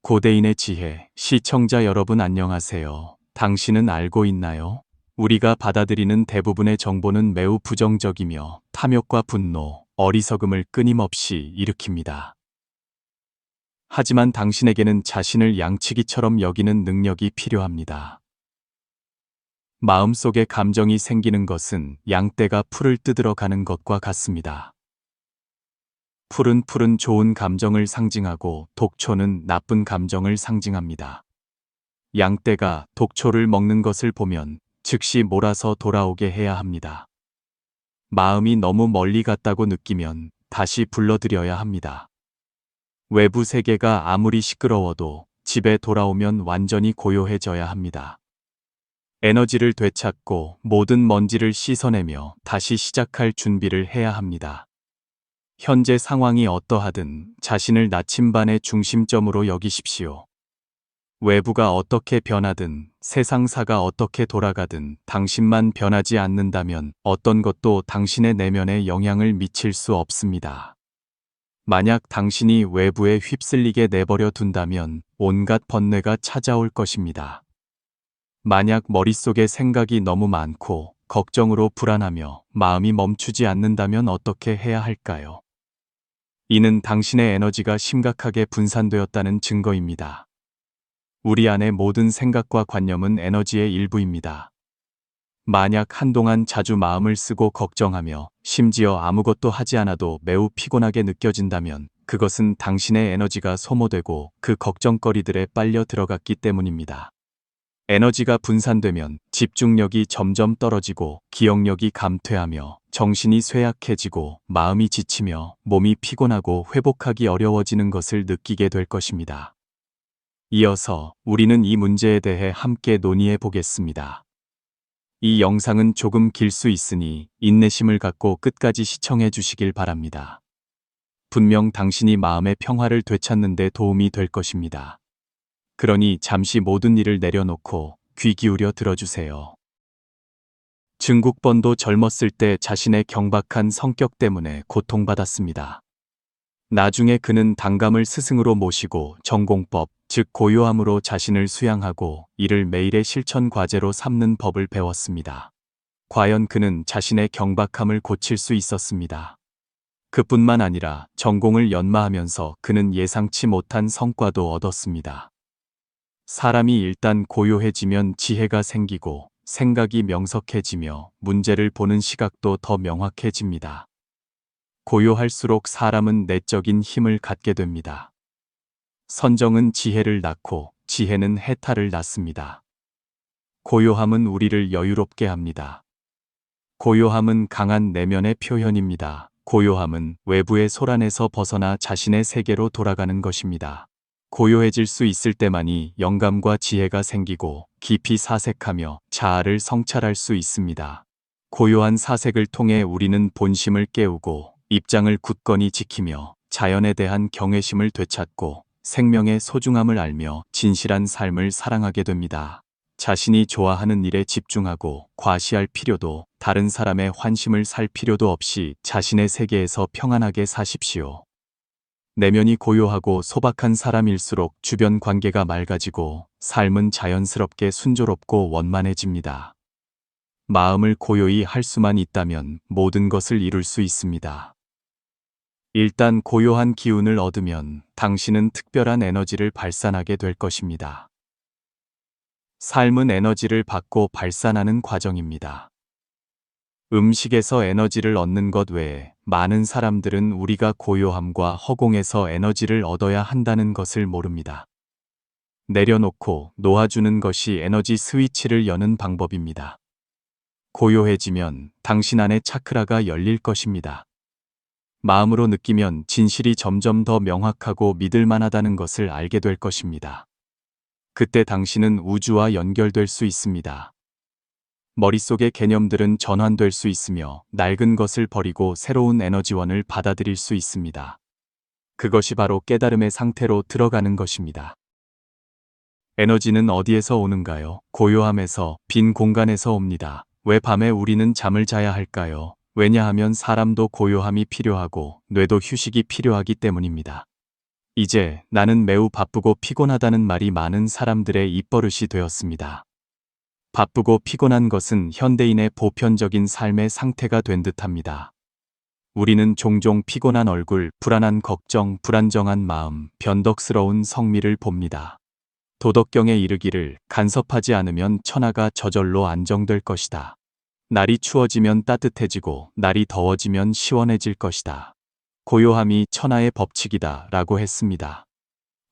고대인의 지혜, 시청자 여러분 안녕하세요. 당신은 알고 있나요? 우리가 받아들이는 대부분의 정보는 매우 부정적이며 탐욕과 분노, 어리석음을 끊임없이 일으킵니다. 하지만 당신에게는 자신을 양치기처럼 여기는 능력이 필요합니다. 마음속에 감정이 생기는 것은 양떼가 풀을 뜯으러 가는 것과 같습니다. 풀은 좋은 감정을 상징하고 독초는 나쁜 감정을 상징합니다. 양떼가 독초를 먹는 것을 보면 즉시 몰아서 돌아오게 해야 합니다. 마음이 너무 멀리 갔다고 느끼면 다시 불러들여야 합니다. 외부 세계가 아무리 시끄러워도 집에 돌아오면 완전히 고요해져야 합니다. 에너지를 되찾고 모든 먼지를 씻어내며 다시 시작할 준비를 해야 합니다. 현재 상황이 어떠하든 자신을 나침반의 중심점으로 여기십시오. 외부가 어떻게 변하든 세상사가 어떻게 돌아가든 당신만 변하지 않는다면 어떤 것도 당신의 내면에 영향을 미칠 수 없습니다. 만약 당신이 외부에 휩쓸리게 내버려 둔다면 온갖 번뇌가 찾아올 것입니다. 만약 머릿속에 생각이 너무 많고 걱정으로 불안하며 마음이 멈추지 않는다면 어떻게 해야 할까요? 이는 당신의 에너지가 심각하게 분산되었다는 증거입니다. 우리 안의 모든 생각과 관념은 에너지의 일부입니다. 만약 한동안 자주 마음을 쓰고 걱정하며 심지어 아무것도 하지 않아도 매우 피곤하게 느껴진다면 그것은 당신의 에너지가 소모되고 그 걱정거리들에 빨려 들어갔기 때문입니다. 에너지가 분산되면 집중력이 점점 떨어지고 기억력이 감퇴하며 정신이 쇠약해지고 마음이 지치며 몸이 피곤하고 회복하기 어려워지는 것을 느끼게 될 것입니다. 이어서 우리는 이 문제에 대해 함께 논의해 보겠습니다. 이 영상은 조금 길 수 있으니 인내심을 갖고 끝까지 시청해 주시길 바랍니다. 분명 당신이 마음의 평화를 되찾는 데 도움이 될 것입니다. 그러니 잠시 모든 일을 내려놓고 귀 기울여 들어주세요. 증국본도 젊었을 때 자신의 경박한 성격 때문에 고통받았습니다. 나중에 그는 단감을 스승으로 모시고 전공법, 즉 고요함으로 자신을 수양하고 이를 매일의 실천 과제로 삼는 법을 배웠습니다. 과연 그는 자신의 경박함을 고칠 수 있었습니다. 그뿐만 아니라 전공을 연마하면서 그는 예상치 못한 성과도 얻었습니다. 사람이 일단 고요해지면 지혜가 생기고 생각이 명석해지며 문제를 보는 시각도 더 명확해집니다. 고요할수록 사람은 내적인 힘을 갖게 됩니다. 선정은 지혜를 낳고 지혜는 해탈을 낳습니다. 고요함은 우리를 여유롭게 합니다. 고요함은 강한 내면의 표현입니다. 고요함은 외부의 소란에서 벗어나 자신의 세계로 돌아가는 것입니다. 고요해질 수 있을 때만이 영감과 지혜가 생기고 깊이 사색하며 자아를 성찰할 수 있습니다. 고요한 사색을 통해 우리는 본심을 깨우고 입장을 굳건히 지키며 자연에 대한 경외심을 되찾고 생명의 소중함을 알며 진실한 삶을 사랑하게 됩니다. 자신이 좋아하는 일에 집중하고 과시할 필요도 다른 사람의 환심을 살 필요도 없이 자신의 세계에서 평안하게 사십시오. 내면이 고요하고 소박한 사람일수록 주변 관계가 맑아지고 삶은 자연스럽게 순조롭고 원만해집니다. 마음을 고요히 할 수만 있다면 모든 것을 이룰 수 있습니다. 일단 고요한 기운을 얻으면 당신은 특별한 에너지를 발산하게 될 것입니다. 삶은 에너지를 받고 발산하는 과정입니다. 음식에서 에너지를 얻는 것 외에 많은 사람들은 우리가 고요함과 허공에서 에너지를 얻어야 한다는 것을 모릅니다. 내려놓고 놓아주는 것이 에너지 스위치를 여는 방법입니다. 고요해지면 당신 안의 차크라가 열릴 것입니다. 마음으로 느끼면 진실이 점점 더 명확하고 믿을 만하다는 것을 알게 될 것입니다. 그때 당신은 우주와 연결될 수 있습니다. 머릿속의 개념들은 전환될 수 있으며 낡은 것을 버리고 새로운 에너지원을 받아들일 수 있습니다. 그것이 바로 깨달음의 상태로 들어가는 것입니다. 에너지는 어디에서 오는가요? 고요함에서, 빈 공간에서 옵니다. 왜 밤에 우리는 잠을 자야 할까요? 왜냐하면 사람도 고요함이 필요하고 뇌도 휴식이 필요하기 때문입니다. 이제 나는 매우 바쁘고 피곤하다는 말이 많은 사람들의 입버릇이 되었습니다. 바쁘고 피곤한 것은 현대인의 보편적인 삶의 상태가 된 듯합니다. 우리는 종종 피곤한 얼굴, 불안한 걱정, 불안정한 마음, 변덕스러운 성미를 봅니다. 도덕경에 이르기를 간섭하지 않으면 천하가 저절로 안정될 것이다. 날이 추워지면 따뜻해지고 날이 더워지면 시원해질 것이다. 고요함이 천하의 법칙이다 라고 했습니다.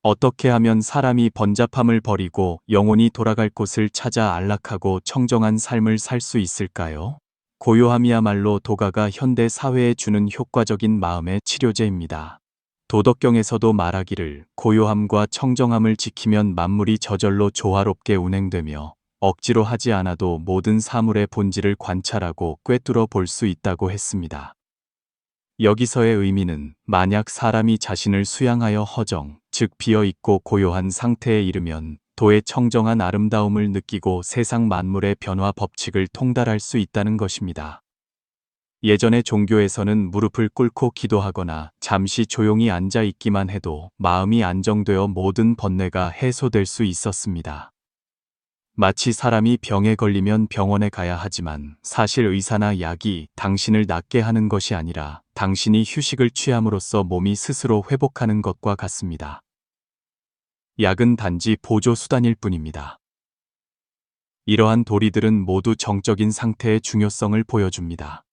어떻게 하면 사람이 번잡함을 버리고 영혼이 돌아갈 곳을 찾아 안락하고 청정한 삶을 살 수 있을까요? 고요함이야말로 도가가 현대 사회에 주는 효과적인 마음의 치료제입니다. 도덕경에서도 말하기를 고요함과 청정함을 지키면 만물이 저절로 조화롭게 운행되며 억지로 하지 않아도 모든 사물의 본질을 관찰하고 꿰뚫어 볼 수 있다고 했습니다. 여기서의 의미는 만약 사람이 자신을 수양하여 허정, 즉 비어있고 고요한 상태에 이르면 도의 청정한 아름다움을 느끼고 세상 만물의 변화 법칙을 통달할 수 있다는 것입니다. 예전의 종교에서는 무릎을 꿇고 기도하거나 잠시 조용히 앉아 있기만 해도 마음이 안정되어 모든 번뇌가 해소될 수 있었습니다. 마치 사람이 병에 걸리면 병원에 가야 하지만 사실 의사나 약이 당신을 낫게 하는 것이 아니라 당신이 휴식을 취함으로써 몸이 스스로 회복하는 것과 같습니다. 약은 단지 보조 수단일 뿐입니다. 이러한 도리들은 모두 정적인 상태의 중요성을 보여줍니다.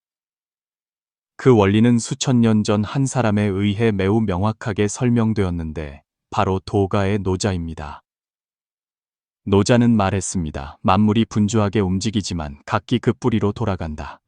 그 원리는 수천 년 전 한 사람에 의해 매우 명확하게 설명되었는데 바로 도가의 노자입니다. 노자는 말했습니다. 만물이 분주하게 움직이지만 각기 그 뿌리로 돌아간다.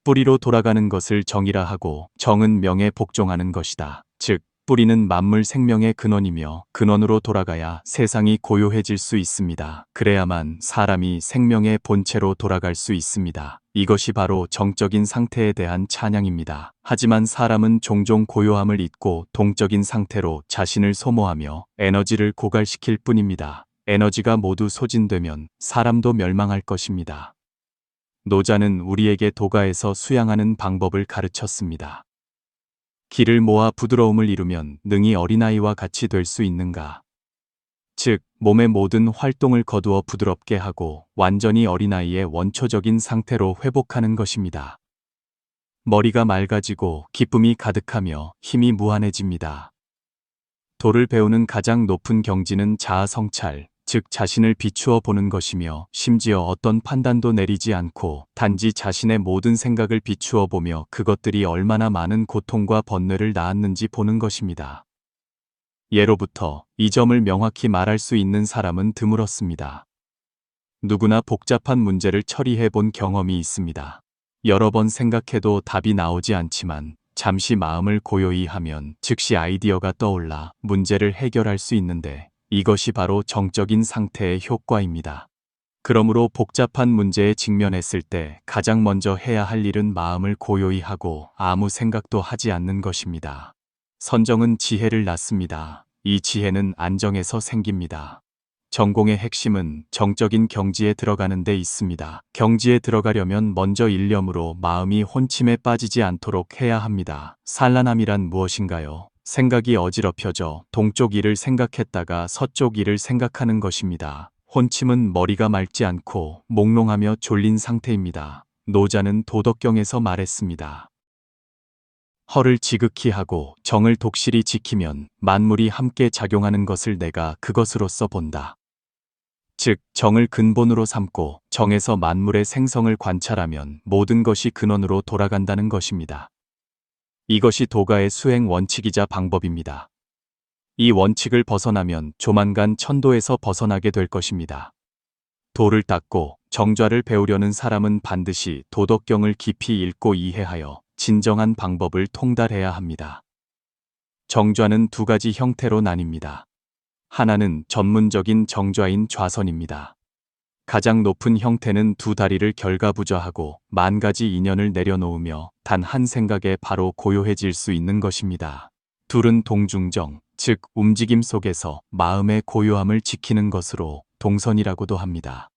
뿌리로 돌아가는 것을 정이라 하고 정은 명에 복종하는 것이다. 즉, 뿌리는 만물 생명의 근원이며 근원으로 돌아가야 세상이 고요해질 수 있습니다. 그래야만 사람이 생명의 본체로 돌아갈 수 있습니다. 이것이 바로 정적인 상태에 대한 찬양입니다. 하지만 사람은 종종 고요함을 잊고 동적인 상태로 자신을 소모하며 에너지를 고갈시킬 뿐입니다. 에너지가 모두 소진되면 사람도 멸망할 것입니다. 노자는 우리에게 도가에서 수양하는 방법을 가르쳤습니다. 기를 모아 부드러움을 이루면 능히 어린아이와 같이 될 수 있는가? 즉, 몸의 모든 활동을 거두어 부드럽게 하고 완전히 어린아이의 원초적인 상태로 회복하는 것입니다. 머리가 맑아지고 기쁨이 가득하며 힘이 무한해집니다. 도를 배우는 가장 높은 경지는 자아성찰, 즉 자신을 비추어 보는 것이며 심지어 어떤 판단도 내리지 않고 단지 자신의 모든 생각을 비추어 보며 그것들이 얼마나 많은 고통과 번뇌를 낳았는지 보는 것입니다. 예로부터 이 점을 명확히 말할 수 있는 사람은 드물었습니다. 누구나 복잡한 문제를 처리해 본 경험이 있습니다. 여러 번 생각해도 답이 나오지 않지만 잠시 마음을 고요히 하면 즉시 아이디어가 떠올라 문제를 해결할 수 있는데 이것이 바로 정적인 상태의 효과입니다. 그러므로 복잡한 문제에 직면했을 때 가장 먼저 해야 할 일은 마음을 고요히 하고 아무 생각도 하지 않는 것입니다. 선정은 지혜를 낳습니다. 이 지혜는 안정에서 생깁니다. 전공의 핵심은 정적인 경지에 들어가는 데 있습니다. 경지에 들어가려면 먼저 일념으로 마음이 혼침에 빠지지 않도록 해야 합니다. 산란함이란 무엇인가요? 생각이 어지럽혀져 동쪽 일을 생각했다가 서쪽 일을 생각하는 것입니다. 혼침은 머리가 맑지 않고 몽롱하며 졸린 상태입니다. 노자는 도덕경에서 말했습니다. 허를 지극히 하고 정을 독실히 지키면 만물이 함께 작용하는 것을 내가 그것으로서 본다. 즉, 정을 근본으로 삼고 정에서 만물의 생성을 관찰하면 모든 것이 근원으로 돌아간다는 것입니다. 이것이 도가의 수행 원칙이자 방법입니다. 이 원칙을 벗어나면 조만간 천도에서 벗어나게 될 것입니다. 도를 닦고 정좌를 배우려는 사람은 반드시 도덕경을 깊이 읽고 이해하여 진정한 방법을 통달해야 합니다. 정좌는 두 가지 형태로 나뉩니다. 하나는 전문적인 정좌인 좌선입니다. 가장 높은 형태는 두 다리를 결가부좌하고 만 가지 인연을 내려놓으며 단 한 생각에 바로 고요해질 수 있는 것입니다. 둘은 동중정, 즉 움직임 속에서 마음의 고요함을 지키는 것으로 동선이라고도 합니다.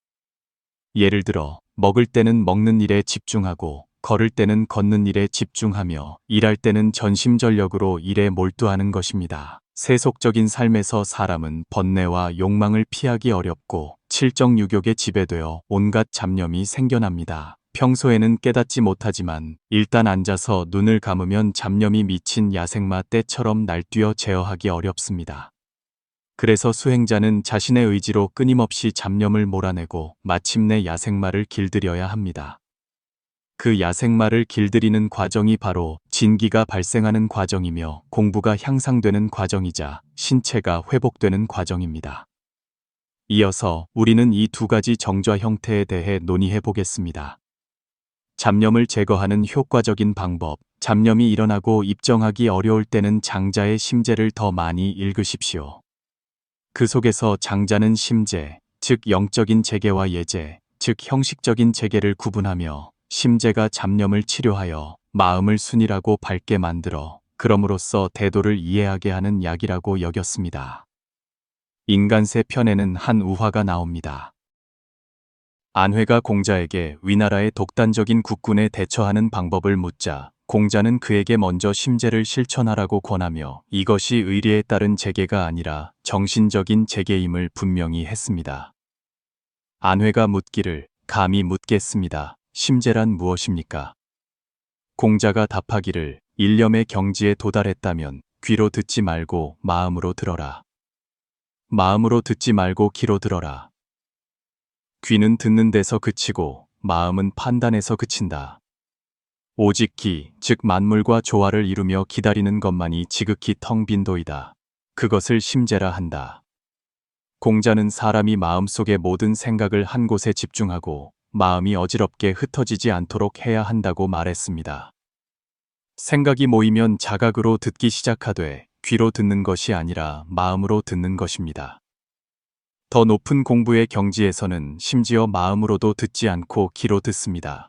예를 들어 먹을 때는 먹는 일에 집중하고 걸을 때는 걷는 일에 집중하며 일할 때는 전심전력으로 일에 몰두하는 것입니다. 세속적인 삶에서 사람은 번뇌와 욕망을 피하기 어렵고 칠정육욕에 지배되어 온갖 잡념이 생겨납니다. 평소에는 깨닫지 못하지만 일단 앉아서 눈을 감으면 잡념이 미친 야생마 떼처럼 날뛰어 제어하기 어렵습니다. 그래서 수행자는 자신의 의지로 끊임없이 잡념을 몰아내고 마침내 야생마를 길들여야 합니다. 그 야생마를 길들이는 과정이 바로 진기가 발생하는 과정이며 공부가 향상되는 과정이자 신체가 회복되는 과정입니다. 이어서 우리는 이 두 가지 정좌 형태에 대해 논의해 보겠습니다. 잡념을 제거하는 효과적인 방법. 잡념이 일어나고 입정하기 어려울 때는 장자의 심재를 더 많이 읽으십시오. 그 속에서 장자는 심재, 즉 영적인 재계와 예재, 즉 형식적인 재계를 구분하며 심재가 잡념을 치료하여 마음을 순이라고 밝게 만들어 그럼으로써 대도를 이해하게 하는 약이라고 여겼습니다. 인간세 편에는 한 우화가 나옵니다. 안회가 공자에게 위나라의 독단적인 국군에 대처하는 방법을 묻자 공자는 그에게 먼저 심재를 실천하라고 권하며 이것이 의리에 따른 재계가 아니라 정신적인 재계임을 분명히 했습니다. 안회가 묻기를 감히 묻겠습니다. 심재란 무엇입니까? 공자가 답하기를 일념의 경지에 도달했다면 귀로 듣지 말고 마음으로 들어라. 마음으로 듣지 말고 귀로 들어라. 귀는 듣는 데서 그치고 마음은 판단에서 그친다. 오직 기, 즉 만물과 조화를 이루며 기다리는 것만이 지극히 텅 빈 도이다. 그것을 심재라 한다. 공자는 사람이 마음속의 모든 생각을 한 곳에 집중하고 마음이 어지럽게 흩어지지 않도록 해야 한다고 말했습니다. 생각이 모이면 자각으로 듣기 시작하되 귀로 듣는 것이 아니라 마음으로 듣는 것입니다. 더 높은 공부의 경지에서는 심지어 마음으로도 듣지 않고 귀로 듣습니다.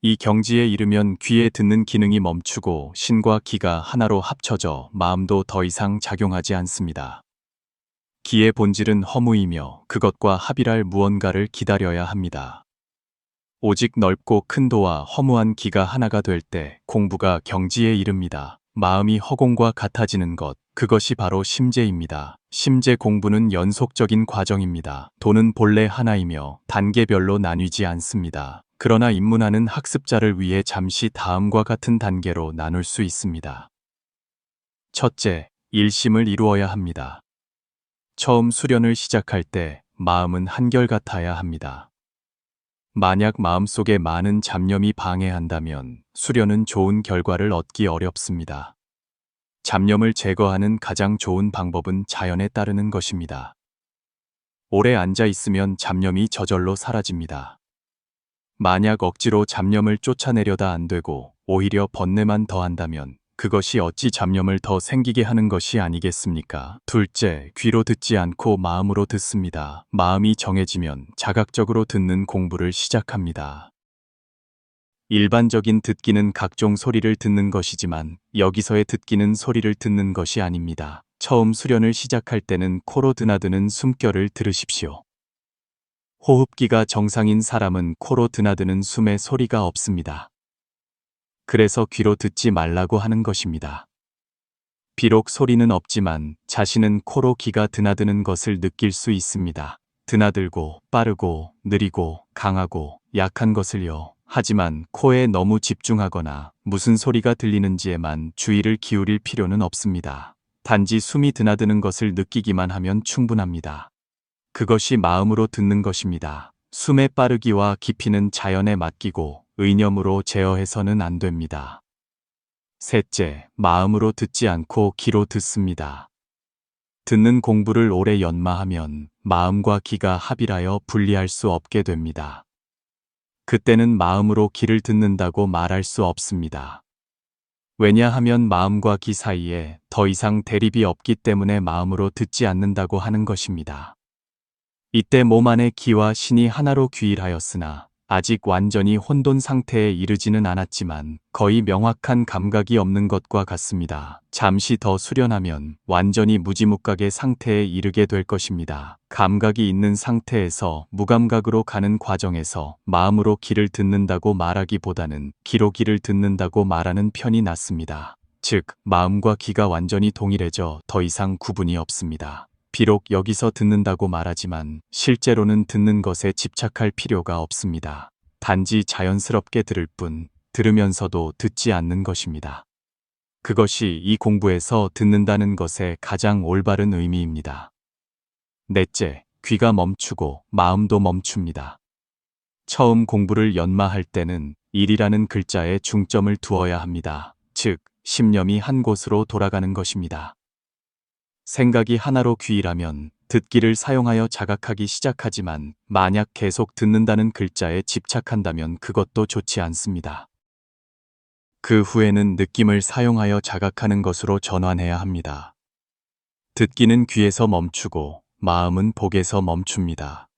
이 경지에 이르면 귀에 듣는 기능이 멈추고 신과 기가 하나로 합쳐져 마음도 더 이상 작용하지 않습니다. 기의 본질은 허무이며 그것과 합일할 무언가를 기다려야 합니다. 오직 넓고 큰 도와 허무한 기가 하나가 될 때 공부가 경지에 이릅니다. 마음이 허공과 같아지는 것, 그것이 바로 심재입니다. 심재 공부는 연속적인 과정입니다. 도는 본래 하나이며 단계별로 나뉘지 않습니다. 그러나 입문하는 학습자를 위해 잠시 다음과 같은 단계로 나눌 수 있습니다. 첫째, 일심을 이루어야 합니다. 처음 수련을 시작할 때 마음은 한결같아야 합니다. 만약 마음속에 많은 잡념이 방해한다면 수련은 좋은 결과를 얻기 어렵습니다. 잡념을 제거하는 가장 좋은 방법은 자연에 따르는 것입니다. 오래 앉아 있으면 잡념이 저절로 사라집니다. 만약 억지로 잡념을 쫓아내려다 안 되고 오히려 번뇌만 더한다면 그것이 어찌 잡념을 더 생기게 하는 것이 아니겠습니까? 둘째, 귀로 듣지 않고 마음으로 듣습니다. 마음이 정해지면 자각적으로 듣는 공부를 시작합니다. 일반적인 듣기는 각종 소리를 듣는 것이지만 여기서의 듣기는 소리를 듣는 것이 아닙니다. 처음 수련을 시작할 때는 코로 드나드는 숨결을 들으십시오. 호흡기가 정상인 사람은 코로 드나드는 숨에 소리가 없습니다. 그래서 귀로 듣지 말라고 하는 것입니다. 비록 소리는 없지만 자신은 코로 기가 드나드는 것을 느낄 수 있습니다. 드나들고 빠르고 느리고 강하고 약한 것을요. 하지만 코에 너무 집중하거나 무슨 소리가 들리는지에만 주의를 기울일 필요는 없습니다. 단지 숨이 드나드는 것을 느끼기만 하면 충분합니다. 그것이 마음으로 듣는 것입니다. 숨의 빠르기와 깊이는 자연에 맡기고 의념으로 제어해서는 안 됩니다. 셋째, 마음으로 듣지 않고 귀로 듣습니다. 듣는 공부를 오래 연마하면 마음과 귀가 합일하여 분리할 수 없게 됩니다. 그때는 마음으로 귀를 듣는다고 말할 수 없습니다. 왜냐하면 마음과 귀 사이에 더 이상 대립이 없기 때문에 마음으로 듣지 않는다고 하는 것입니다. 이때 몸 안의 기와 신이 하나로 귀일하였으나 아직 완전히 혼돈 상태에 이르지는 않았지만 거의 명확한 감각이 없는 것과 같습니다. 잠시 더 수련하면 완전히 무지묵각의 상태에 이르게 될 것입니다. 감각이 있는 상태에서 무감각으로 가는 과정에서 마음으로 귀를 듣는다고 말하기보다는 귀로 귀를 듣는다고 말하는 편이 낫습니다. 즉, 마음과 귀가 완전히 동일해져 더 이상 구분이 없습니다. 비록 여기서 듣는다고 말하지만 실제로는 듣는 것에 집착할 필요가 없습니다. 단지 자연스럽게 들을 뿐, 들으면서도 듣지 않는 것입니다. 그것이 이 공부에서 듣는다는 것의 가장 올바른 의미입니다. 넷째, 귀가 멈추고 마음도 멈춥니다. 처음 공부를 연마할 때는 일이라는 글자에 중점을 두어야 합니다. 즉, 신념이 한 곳으로 돌아가는 것입니다. 생각이 하나로 귀이라면 듣기를 사용하여 자각하기 시작하지만 만약 계속 듣는다는 글자에 집착한다면 그것도 좋지 않습니다. 그 후에는 느낌을 사용하여 자각하는 것으로 전환해야 합니다. 듣기는 귀에서 멈추고 마음은 복에서 멈춥니다.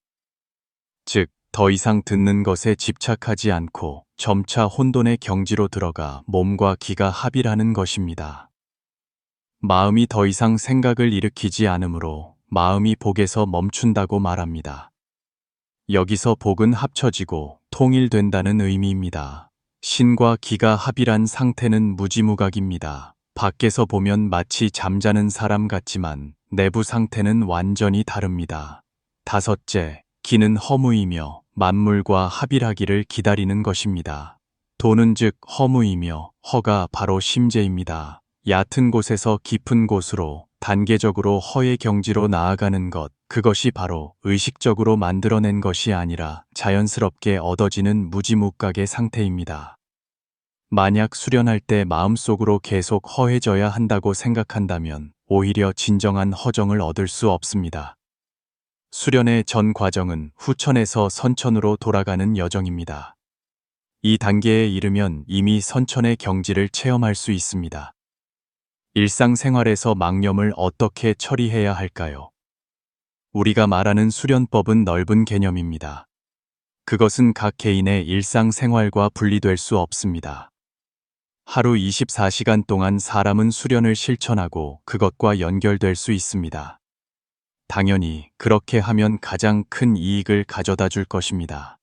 즉, 더 이상 듣는 것에 집착하지 않고 점차 혼돈의 경지로 들어가 몸과 귀가 합일하는 것입니다. 마음이 더 이상 생각을 일으키지 않으므로 마음이 복에서 멈춘다고 말합니다. 여기서 복은 합쳐지고 통일된다는 의미입니다. 신과 기가 합일한 상태는 무지무각입니다. 밖에서 보면 마치 잠자는 사람 같지만 내부 상태는 완전히 다릅니다. 다섯째, 기는 허무이며 만물과 합일하기를 기다리는 것입니다. 도는 즉 허무이며 허가 바로 심재입니다. 얕은 곳에서 깊은 곳으로 단계적으로 허의 경지로 나아가는 것, 그것이 바로 의식적으로 만들어낸 것이 아니라 자연스럽게 얻어지는 무지묵각의 상태입니다. 만약 수련할 때 마음속으로 계속 허해져야 한다고 생각한다면 오히려 진정한 허정을 얻을 수 없습니다. 수련의 전 과정은 후천에서 선천으로 돌아가는 여정입니다. 이 단계에 이르면 이미 선천의 경지를 체험할 수 있습니다. 일상생활에서 망념을 어떻게 처리해야 할까요? 우리가 말하는 수련법은 넓은 개념입니다. 그것은 각 개인의 일상생활과 분리될 수 없습니다. 하루 24시간 동안 사람은 수련을 실천하고 그것과 연결될 수 있습니다. 당연히 그렇게 하면 가장 큰 이익을 가져다 줄 것입니다.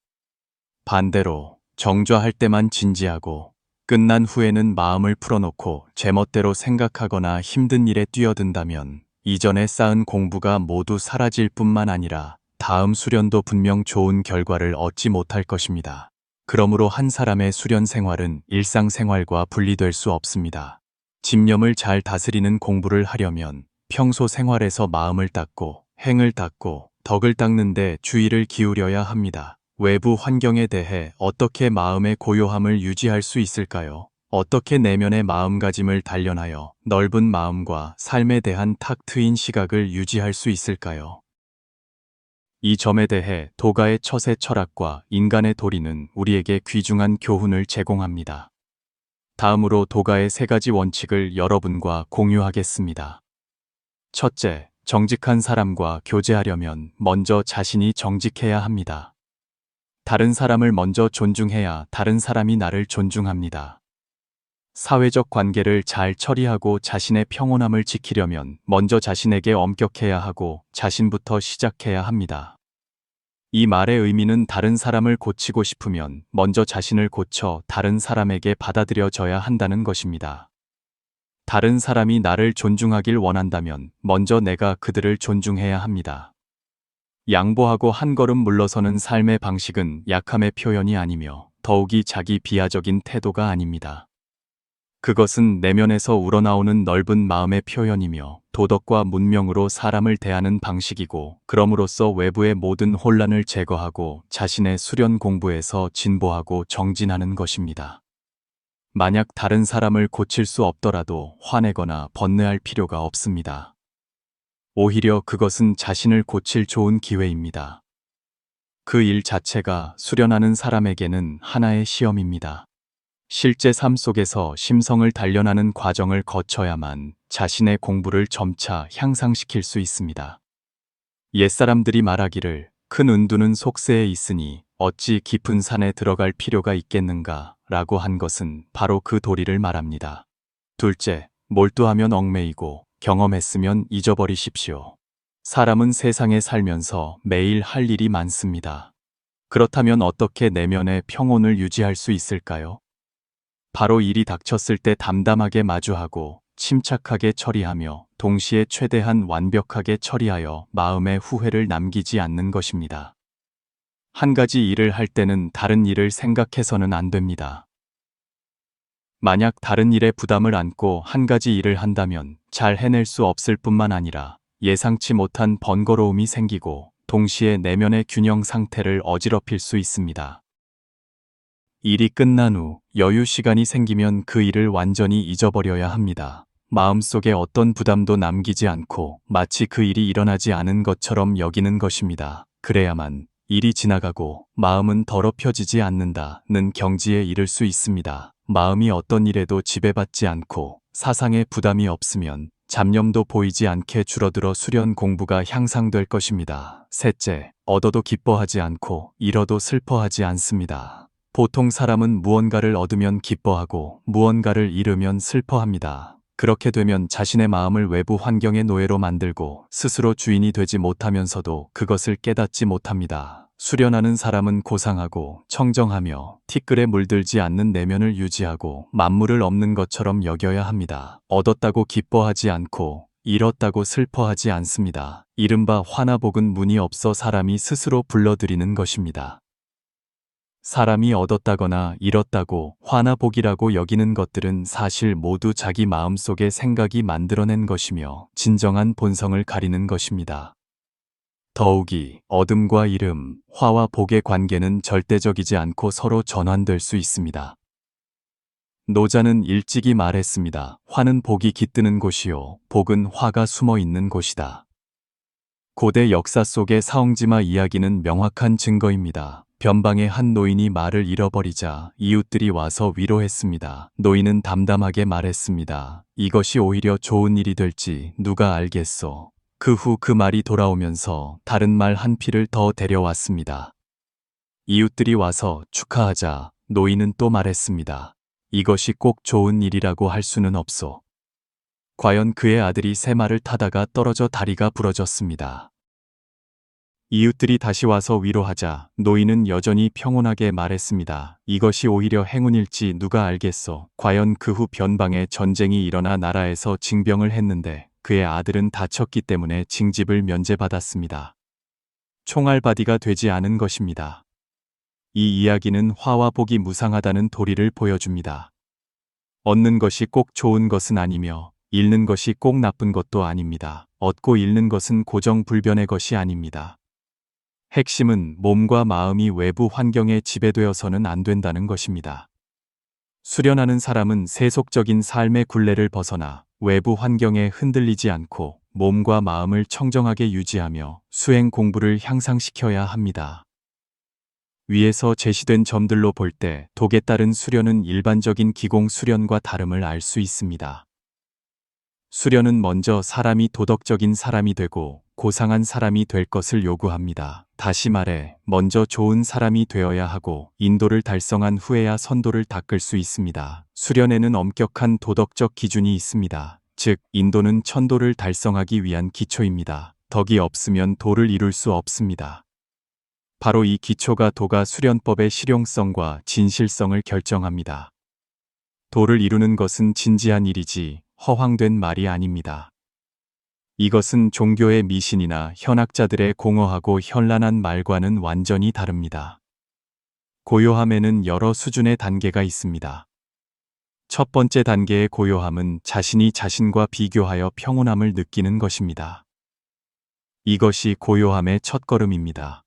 반대로 정좌할 때만 진지하고 끝난 후에는 마음을 풀어놓고 제멋대로 생각하거나 힘든 일에 뛰어든다면 이전에 쌓은 공부가 모두 사라질 뿐만 아니라 다음 수련도 분명 좋은 결과를 얻지 못할 것입니다. 그러므로 한 사람의 수련 생활은 일상생활과 분리될 수 없습니다. 집념을 잘 다스리는 공부를 하려면 평소 생활에서 마음을 닦고 행을 닦고 덕을 닦는 데 주의를 기울여야 합니다. 외부 환경에 대해 어떻게 마음의 고요함을 유지할 수 있을까요? 어떻게 내면의 마음가짐을 단련하여 넓은 마음과 삶에 대한 탁 트인 시각을 유지할 수 있을까요? 이 점에 대해 도가의 처세 철학과 인간의 도리는 우리에게 귀중한 교훈을 제공합니다. 다음으로 도가의 세 가지 원칙을 여러분과 공유하겠습니다. 첫째, 정직한 사람과 교제하려면 먼저 자신이 정직해야 합니다. 다른 사람을 먼저 존중해야 다른 사람이 나를 존중합니다. 사회적 관계를 잘 처리하고 자신의 평온함을 지키려면 먼저 자신에게 엄격해야 하고 자신부터 시작해야 합니다. 이 말의 의미는 다른 사람을 고치고 싶으면 먼저 자신을 고쳐 다른 사람에게 받아들여져야 한다는 것입니다. 다른 사람이 나를 존중하길 원한다면 먼저 내가 그들을 존중해야 합니다. 양보하고 한 걸음 물러서는 삶의 방식은 약함의 표현이 아니며 더욱이 자기 비하적인 태도가 아닙니다. 그것은 내면에서 우러나오는 넓은 마음의 표현이며 도덕과 문명으로 사람을 대하는 방식이고 그럼으로써 외부의 모든 혼란을 제거하고 자신의 수련 공부에서 진보하고 정진하는 것입니다. 만약 다른 사람을 고칠 수 없더라도 화내거나 번뇌할 필요가 없습니다. 오히려 그것은 자신을 고칠 좋은 기회입니다. 그 일 자체가 수련하는 사람에게는 하나의 시험입니다. 실제 삶 속에서 심성을 단련하는 과정을 거쳐야만 자신의 공부를 점차 향상시킬 수 있습니다. 옛사람들이 말하기를 큰 은두는 속세에 있으니 어찌 깊은 산에 들어갈 필요가 있겠는가 라고 한 것은 바로 그 도리를 말합니다. 둘째, 몰두하면 얽매이고 경험했으면 잊어버리십시오. 사람은 세상에 살면서 매일 할 일이 많습니다. 그렇다면 어떻게 내면의 평온을 유지할 수 있을까요? 바로 일이 닥쳤을 때 담담하게 마주하고 침착하게 처리하며 동시에 최대한 완벽하게 처리하여 마음의 후회를 남기지 않는 것입니다. 한 가지 일을 할 때는 다른 일을 생각해서는 안 됩니다. 만약 다른 일에 부담을 안고 한 가지 일을 한다면 잘 해낼 수 없을 뿐만 아니라 예상치 못한 번거로움이 생기고 동시에 내면의 균형 상태를 어지럽힐 수 있습니다. 일이 끝난 후 여유 시간이 생기면 그 일을 완전히 잊어버려야 합니다. 마음속에 어떤 부담도 남기지 않고 마치 그 일이 일어나지 않은 것처럼 여기는 것입니다. 그래야만 일이 지나가고 마음은 더럽혀지지 않는다는 경지에 이를 수 있습니다. 마음이 어떤 일에도 지배받지 않고 사상에 부담이 없으면 잡념도 보이지 않게 줄어들어 수련 공부가 향상될 것입니다. 셋째, 얻어도 기뻐하지 않고 잃어도 슬퍼하지 않습니다. 보통 사람은 무언가를 얻으면 기뻐하고 무언가를 잃으면 슬퍼합니다. 그렇게 되면 자신의 마음을 외부 환경의 노예로 만들고 스스로 주인이 되지 못하면서도 그것을 깨닫지 못합니다. 수련하는 사람은 고상하고 청정하며 티끌에 물들지 않는 내면을 유지하고 만물을 없는 것처럼 여겨야 합니다. 얻었다고 기뻐하지 않고 잃었다고 슬퍼하지 않습니다. 이른바 화나복은 문이 없어 사람이 스스로 불러들이는 것입니다. 사람이 얻었다거나 잃었다고 화나복이라고 여기는 것들은 사실 모두 자기 마음속의 생각이 만들어낸 것이며 진정한 본성을 가리는 것입니다. 더욱이 얻음과 잃음, 화와 복의 관계는 절대적이지 않고 서로 전환될 수 있습니다. 노자는 일찍이 말했습니다. 화는 복이 깃드는 곳이요, 복은 화가 숨어 있는 곳이다. 고대 역사 속의 사형지마 이야기는 명확한 증거입니다. 변방의 한 노인이 말을 잃어버리자 이웃들이 와서 위로했습니다. 노인은 담담하게 말했습니다. 이것이 오히려 좋은 일이 될지 누가 알겠소. 그 후 그 말이 돌아오면서 다른 말 한 피를 더 데려왔습니다. 이웃들이 와서 축하하자 노인은 또 말했습니다. 이것이 꼭 좋은 일이라고 할 수는 없소. 과연 그의 아들이 새말을 타다가 떨어져 다리가 부러졌습니다. 이웃들이 다시 와서 위로하자 노인은 여전히 평온하게 말했습니다. 이것이 오히려 행운일지 누가 알겠소. 과연 그 후 변방에 전쟁이 일어나 나라에서 징병을 했는데 그의 아들은 다쳤기 때문에 징집을 면제받았습니다. 총알바디가 되지 않은 것입니다. 이 이야기는 화와 복이 무상하다는 도리를 보여줍니다. 얻는 것이 꼭 좋은 것은 아니며 잃는 것이 꼭 나쁜 것도 아닙니다. 얻고 잃는 것은 고정불변의 것이 아닙니다. 핵심은 몸과 마음이 외부 환경에 지배되어서는 안 된다는 것입니다. 수련하는 사람은 세속적인 삶의 굴레를 벗어나 외부 환경에 흔들리지 않고 몸과 마음을 청정하게 유지하며 수행 공부를 향상시켜야 합니다. 위에서 제시된 점들로 볼 때 독에 따른 수련은 일반적인 기공 수련과 다름을 알 수 있습니다. 수련은 먼저 사람이 도덕적인 사람이 되고 고상한 사람이 될 것을 요구합니다. 다시 말해 먼저 좋은 사람이 되어야 하고 인도를 달성한 후에야 선도를 닦을 수 있습니다. 수련에는 엄격한 도덕적 기준이 있습니다. 즉 인도는 천도를 달성하기 위한 기초입니다. 덕이 없으면 도를 이룰 수 없습니다. 바로 이 기초가 도가 수련법의 실용성과 진실성을 결정합니다. 도를 이루는 것은 진지한 일이지 허황된 말이 아닙니다. 이것은 종교의 미신이나 현학자들의 공허하고 현란한 말과는 완전히 다릅니다. 고요함에는 여러 수준의 단계가 있습니다. 첫 번째 단계의 고요함은 자신이 자신과 비교하여 평온함을 느끼는 것입니다. 이것이 고요함의 첫걸음입니다.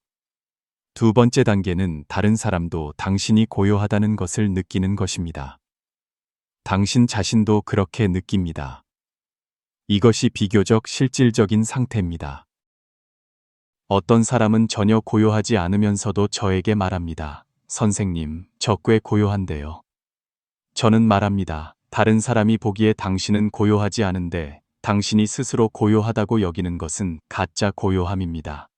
두 번째 단계는 다른 사람도 당신이 고요하다는 것을 느끼는 것입니다. 당신 자신도 그렇게 느낍니다. 이것이 비교적 실질적인 상태입니다. 어떤 사람은 전혀 고요하지 않으면서도 저에게 말합니다. 선생님, 저 꽤 고요한데요. 저는 말합니다. 다른 사람이 보기에 당신은 고요하지 않은데 당신이 스스로 고요하다고 여기는 것은 가짜 고요함입니다.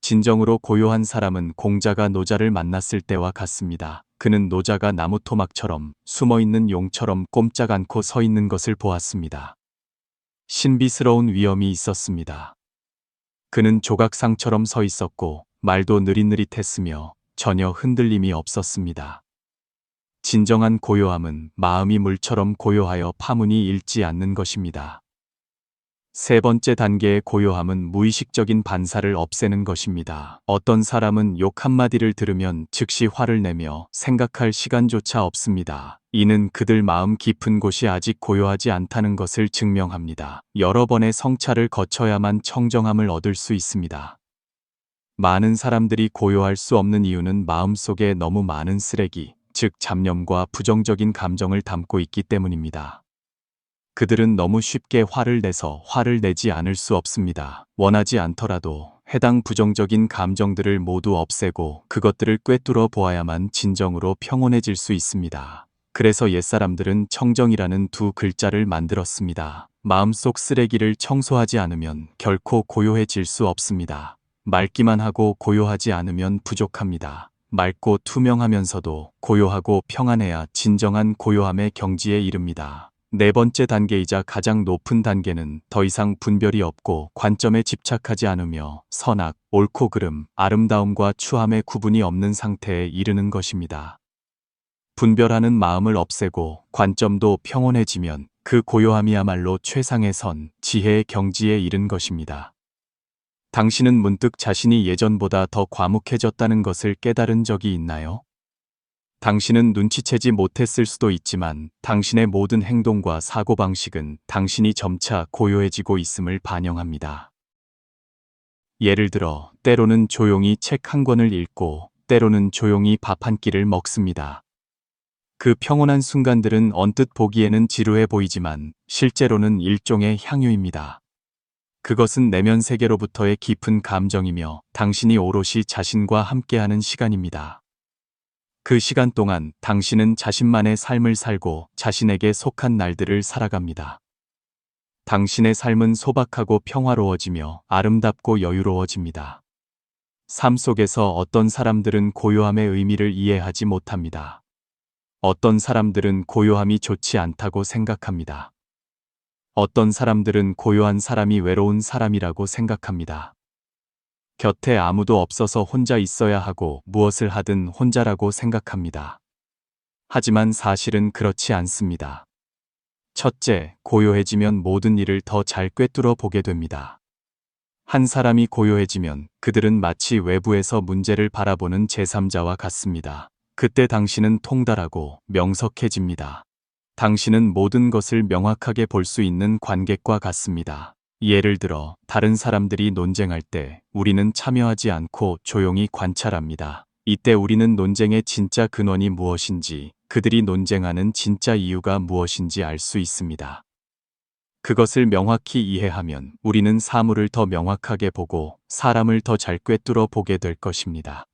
진정으로 고요한 사람은 공자가 노자를 만났을 때와 같습니다. 그는 노자가 나무 토막처럼 숨어있는 용처럼 꼼짝 않고 서 있는 것을 보았습니다. 신비스러운 위엄이 있었습니다. 그는 조각상처럼 서 있었고 말도 느릿느릿했으며 전혀 흔들림이 없었습니다. 진정한 고요함은 마음이 물처럼 고요하여 파문이 일지 않는 것입니다. 세 번째 단계의 고요함은 무의식적인 반사를 없애는 것입니다. 어떤 사람은 욕 한마디를 들으면 즉시 화를 내며 생각할 시간조차 없습니다. 이는 그들 마음 깊은 곳이 아직 고요하지 않다는 것을 증명합니다. 여러 번의 성찰을 거쳐야만 청정함을 얻을 수 있습니다. 많은 사람들이 고요할 수 없는 이유는 마음속에 너무 많은 쓰레기, 즉 잡념과 부정적인 감정을 담고 있기 때문입니다. 그들은 너무 쉽게 화를 내서 화를 내지 않을 수 없습니다. 원하지 않더라도 해당 부정적인 감정들을 모두 없애고 그것들을 꿰뚫어 보아야만 진정으로 평온해질 수 있습니다. 그래서 옛사람들은 청정이라는 두 글자를 만들었습니다. 마음속 쓰레기를 청소하지 않으면 결코 고요해질 수 없습니다. 맑기만 하고 고요하지 않으면 부족합니다. 맑고 투명하면서도 고요하고 평안해야 진정한 고요함의 경지에 이릅니다. 네 번째 단계이자 가장 높은 단계는 더 이상 분별이 없고 관점에 집착하지 않으며 선악, 옳고 그름, 아름다움과 추함의 구분이 없는 상태에 이르는 것입니다. 분별하는 마음을 없애고 관점도 평온해지면 그 고요함이야말로 최상의 선, 지혜의 경지에 이른 것입니다. 당신은 문득 자신이 예전보다 더 과묵해졌다는 것을 깨달은 적이 있나요? 당신은 눈치채지 못했을 수도 있지만 당신의 모든 행동과 사고방식은 당신이 점차 고요해지고 있음을 반영합니다. 예를 들어 때로는 조용히 책 한 권을 읽고 때로는 조용히 밥 한 끼를 먹습니다. 그 평온한 순간들은 언뜻 보기에는 지루해 보이지만 실제로는 일종의 향유입니다. 그것은 내면 세계로부터의 깊은 감정이며 당신이 오롯이 자신과 함께하는 시간입니다. 그 시간 동안 당신은 자신만의 삶을 살고 자신에게 속한 날들을 살아갑니다. 당신의 삶은 소박하고 평화로워지며 아름답고 여유로워집니다. 삶 속에서 어떤 사람들은 고요함의 의미를 이해하지 못합니다. 어떤 사람들은 고요함이 좋지 않다고 생각합니다. 어떤 사람들은 고요한 사람이 외로운 사람이라고 생각합니다. 곁에 아무도 없어서 혼자 있어야 하고 무엇을 하든 혼자라고 생각합니다. 하지만 사실은 그렇지 않습니다. 첫째, 고요해지면 모든 일을 더 잘 꿰뚫어 보게 됩니다. 한 사람이 고요해지면 그들은 마치 외부에서 문제를 바라보는 제3자와 같습니다. 그때 당신은 통달하고 명석해집니다. 당신은 모든 것을 명확하게 볼 수 있는 관객과 같습니다. 예를 들어 다른 사람들이 논쟁할 때 우리는 참여하지 않고 조용히 관찰합니다. 이때 우리는 논쟁의 진짜 근원이 무엇인지, 그들이 논쟁하는 진짜 이유가 무엇인지 알 수 있습니다. 그것을 명확히 이해하면 우리는 사물을 더 명확하게 보고 사람을 더 잘 꿰뚫어 보게 될 것입니다.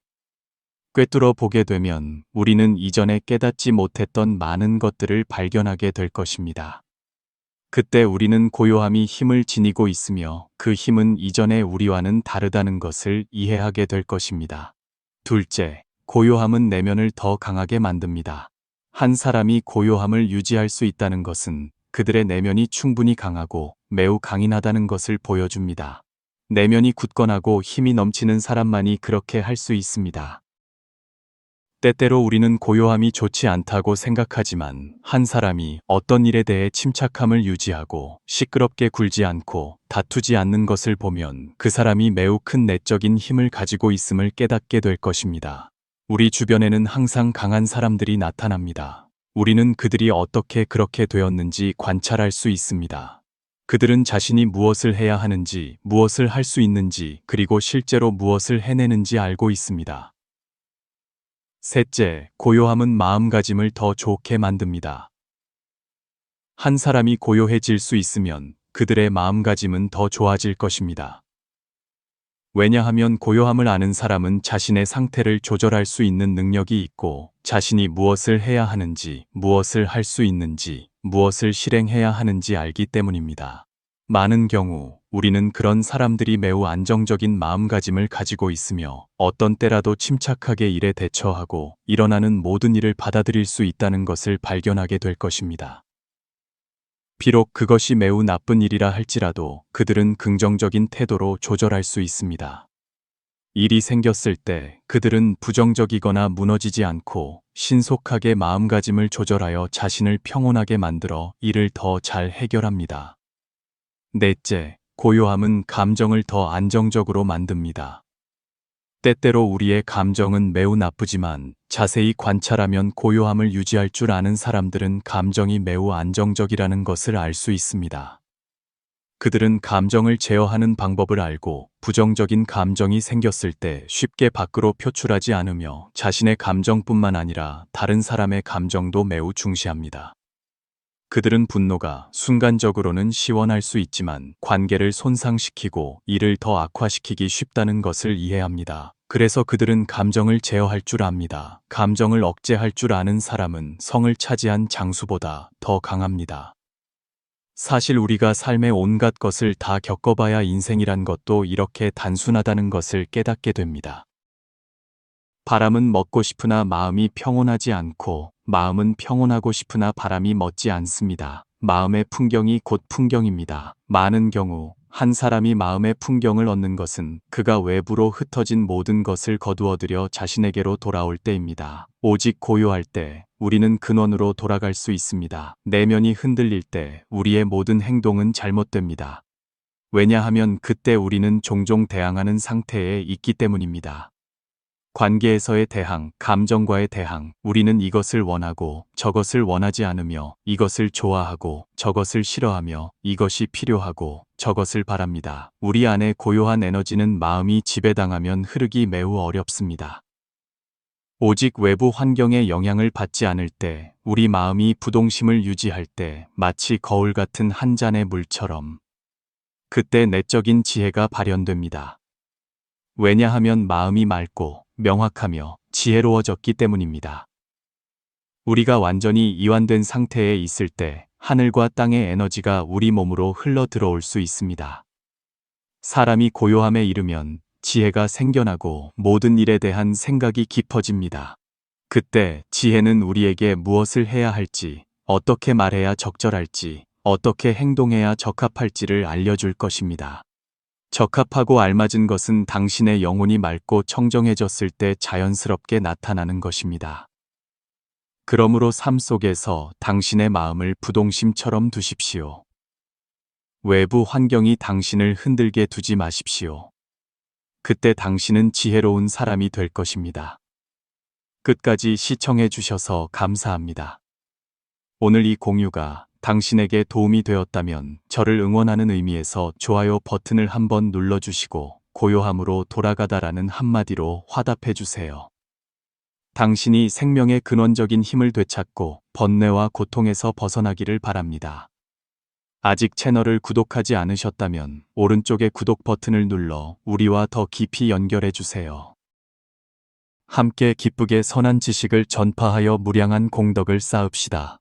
꿰뚫어 보게 되면 우리는 이전에 깨닫지 못했던 많은 것들을 발견하게 될 것입니다. 그때 우리는 고요함이 힘을 지니고 있으며 그 힘은 이전의 우리와는 다르다는 것을 이해하게 될 것입니다. 둘째, 고요함은 내면을 더 강하게 만듭니다. 한 사람이 고요함을 유지할 수 있다는 것은 그들의 내면이 충분히 강하고 매우 강인하다는 것을 보여줍니다. 내면이 굳건하고 힘이 넘치는 사람만이 그렇게 할 수 있습니다. 때때로 우리는 고요함이 좋지 않다고 생각하지만 한 사람이 어떤 일에 대해 침착함을 유지하고 시끄럽게 굴지 않고 다투지 않는 것을 보면 그 사람이 매우 큰 내적인 힘을 가지고 있음을 깨닫게 될 것입니다. 우리 주변에는 항상 강한 사람들이 나타납니다. 우리는 그들이 어떻게 그렇게 되었는지 관찰할 수 있습니다. 그들은 자신이 무엇을 해야 하는지, 무엇을 할 수 있는지, 그리고 실제로 무엇을 해내는지 알고 있습니다. 셋째, 고요함은 마음가짐을 더 좋게 만듭니다. 한 사람이 고요해질 수 있으면 그들의 마음가짐은 더 좋아질 것입니다. 왜냐하면 고요함을 아는 사람은 자신의 상태를 조절할 수 있는 능력이 있고 자신이 무엇을 해야 하는지, 무엇을 할 수 있는지, 무엇을 실행해야 하는지 알기 때문입니다. 많은 경우 우리는 그런 사람들이 매우 안정적인 마음가짐을 가지고 있으며 어떤 때라도 침착하게 일에 대처하고 일어나는 모든 일을 받아들일 수 있다는 것을 발견하게 될 것입니다. 비록 그것이 매우 나쁜 일이라 할지라도 그들은 긍정적인 태도로 조절할 수 있습니다. 일이 생겼을 때 그들은 부정적이거나 무너지지 않고 신속하게 마음가짐을 조절하여 자신을 평온하게 만들어 일을 더 잘 해결합니다. 넷째, 고요함은 감정을 더 안정적으로 만듭니다. 때때로 우리의 감정은 매우 나쁘지만 자세히 관찰하면 고요함을 유지할 줄 아는 사람들은 감정이 매우 안정적이라는 것을 알 수 있습니다. 그들은 감정을 제어하는 방법을 알고 부정적인 감정이 생겼을 때 쉽게 밖으로 표출하지 않으며 자신의 감정뿐만 아니라 다른 사람의 감정도 매우 중시합니다. 그들은 분노가 순간적으로는 시원할 수 있지만 관계를 손상시키고 일을 더 악화시키기 쉽다는 것을 이해합니다. 그래서 그들은 감정을 제어할 줄 압니다. 감정을 억제할 줄 아는 사람은 성을 차지한 장수보다 더 강합니다. 사실 우리가 삶의 온갖 것을 다 겪어봐야 인생이란 것도 이렇게 단순하다는 것을 깨닫게 됩니다. 바람은 먹고 싶으나 마음이 평온하지 않고 마음은 평온하고 싶으나 바람이 멋지 않습니다. 마음의 풍경이 곧 풍경입니다. 많은 경우 한 사람이 마음의 풍경을 얻는 것은 그가 외부로 흩어진 모든 것을 거두어들여 자신에게로 돌아올 때입니다. 오직 고요할 때 우리는 근원으로 돌아갈 수 있습니다. 내면이 흔들릴 때 우리의 모든 행동은 잘못됩니다. 왜냐하면 그때 우리는 종종 대항하는 상태에 있기 때문입니다. 관계에서의 대항, 감정과의 대항, 우리는 이것을 원하고 저것을 원하지 않으며 이것을 좋아하고 저것을 싫어하며 이것이 필요하고 저것을 바랍니다. 우리 안에 고요한 에너지는 마음이 지배당하면 흐르기 매우 어렵습니다. 오직 외부 환경의 영향을 받지 않을 때, 우리 마음이 부동심을 유지할 때 마치 거울 같은 한 잔의 물처럼 그때 내적인 지혜가 발현됩니다. 왜냐하면 마음이 맑고 명확하며 지혜로워졌기 때문입니다. 우리가 완전히 이완된 상태에 있을 때 하늘과 땅의 에너지가 우리 몸으로 흘러 들어올 수 있습니다. 사람이 고요함에 이르면 지혜가 생겨나고 모든 일에 대한 생각이 깊어집니다. 그때 지혜는 우리에게 무엇을 해야 할지, 어떻게 말해야 적절할지, 어떻게 행동해야 적합할지를 알려줄 것입니다. 적합하고 알맞은 것은 당신의 영혼이 맑고 청정해졌을 때 자연스럽게 나타나는 것입니다. 그러므로 삶 속에서 당신의 마음을 부동심처럼 두십시오. 외부 환경이 당신을 흔들게 두지 마십시오. 그때 당신은 지혜로운 사람이 될 것입니다. 끝까지 시청해 주셔서 감사합니다. 오늘 이 공유가 당신에게 도움이 되었다면 저를 응원하는 의미에서 좋아요 버튼을 한번 눌러주시고 고요함으로 돌아가다라는 한마디로 화답해 주세요. 당신이 생명의 근원적인 힘을 되찾고 번뇌와 고통에서 벗어나기를 바랍니다. 아직 채널을 구독하지 않으셨다면 오른쪽의 구독 버튼을 눌러 우리와 더 깊이 연결해 주세요. 함께 기쁘게 선한 지식을 전파하여 무량한 공덕을 쌓읍시다.